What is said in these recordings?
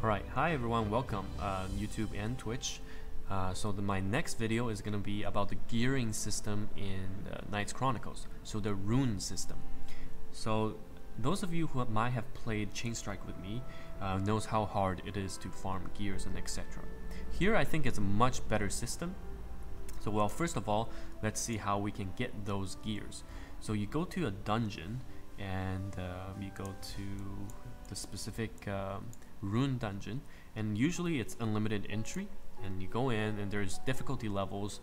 Alright, hi everyone, welcome YouTube and Twitch. My next video is going to be about the gearing system in Knights Chronicles, so the Rune system. So those of you who might have played Chain Strike with me knows how hard it is to farm gears and etc. Here I think it's a much better system. So well, first of all, let's see how we can get those gears. So you go to a dungeon and you go to the specific Rune dungeon, and usually it's unlimited entry, and you go in and there's difficulty levels.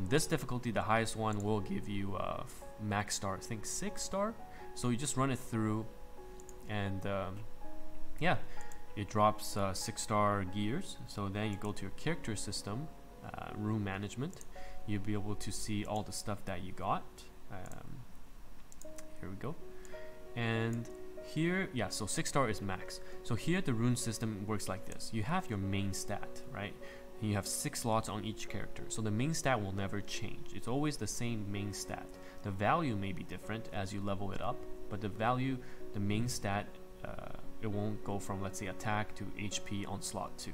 This difficulty, the highest one, will give you max star, I think 6 star. So you just run it through and yeah, it drops 6-star gears. So then you go to your character system, room management. You'll be able to see all the stuff that you got. Here we go. And here, yeah, so 6-star is max. So here the rune system works like this. You have your main stat, right? And you have 6 slots on each character. So the main stat will never change. It's always the same main stat. The value may be different as you level it up, but the value, the main stat, it won't go from, let's say, attack to HP on slot 2.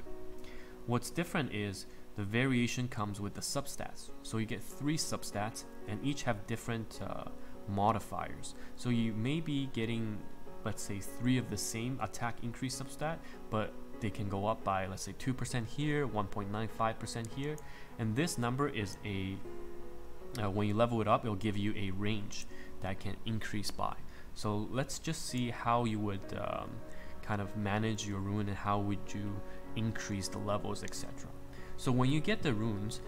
What's different is the variation comes with the substats. So you get 3 substats and each have different modifiers. So you may be getting, let's say, 3 of the same attack increase substat, but they can go up by, let's say, 2% here, 1.95% here. And this number is a, when you level it up, it'll give you a range that can increase by. So let's just see how you would kind of manage your rune and how would you increase the levels, etc. So when you get the runes,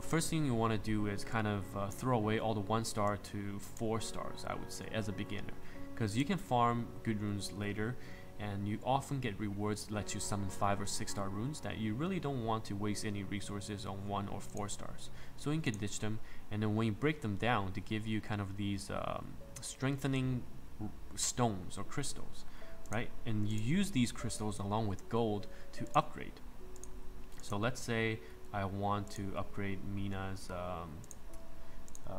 first thing you want to do is kind of throw away all the 1-star to 4 stars, I would say, as a beginner. Because you can farm good runes later, and you often get rewards that let you summon 5 or 6-star runes that you really don't want to waste any resources on 1 or 4 stars. So you can ditch them, and then when you break them down to give you kind of these strengthening stones or crystals, right? And you use these crystals along with gold to upgrade. So let's say I want to upgrade Mina's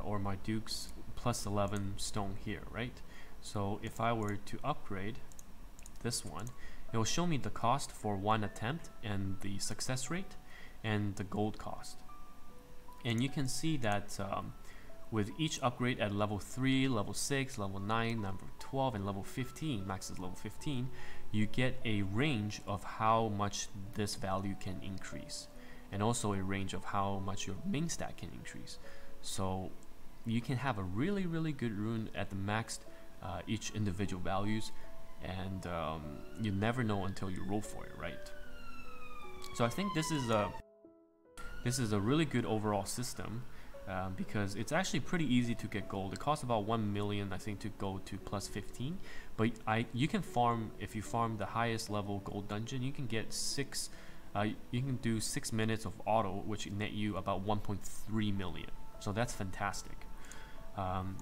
or my Duke's plus 11 stone here, right? So if I were to upgrade this one, it will show me the cost for 1 attempt and the success rate and the gold cost. And you can see that with each upgrade at level 3, level 6, level 9, level 12, and level 15, max is level 15, you get a range of how much this value can increase, and also a range of how much your main stat can increase. So you can have a really, really good rune at the maxed each individual values, and you never know until you roll for it, right? So I think this is a really good overall system. Because it's actually pretty easy to get gold. It costs about 1 million, I think, to go to plus 15. But you can farm, if you farm the highest level gold dungeon, you can get 6. You can do 6 minutes of auto, which net you about 1.3 million. So that's fantastic.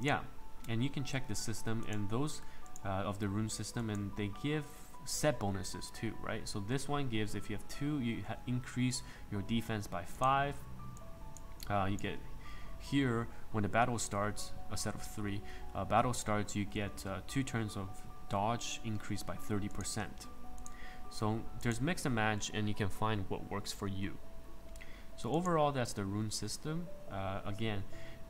Yeah, and you can check the system and those of the rune system, and they give set bonuses too, right? So this one gives, if you have 2, you increase your defense by 5. You get here, when the battle starts, a set of 3 battle starts, you get 2 turns of dodge increased by 30%. So there's mix and match, and you can find what works for you. So overall, that's the rune system. Again,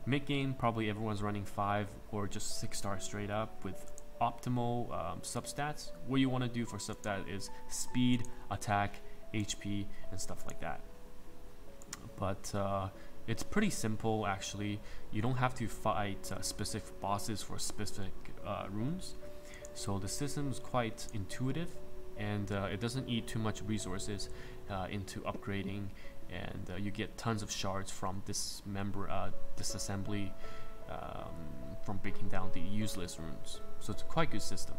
mid game, probably everyone's running 5 or just 6-star straight up with optimal substats. What you want to do for substat is speed, attack, HP, and stuff like that. But it's pretty simple, actually. You don't have to fight specific bosses for specific runes. So the system is quite intuitive, and it doesn't eat too much resources into upgrading, and you get tons of shards from disassembly from breaking down the useless runes. So it's a quite good system.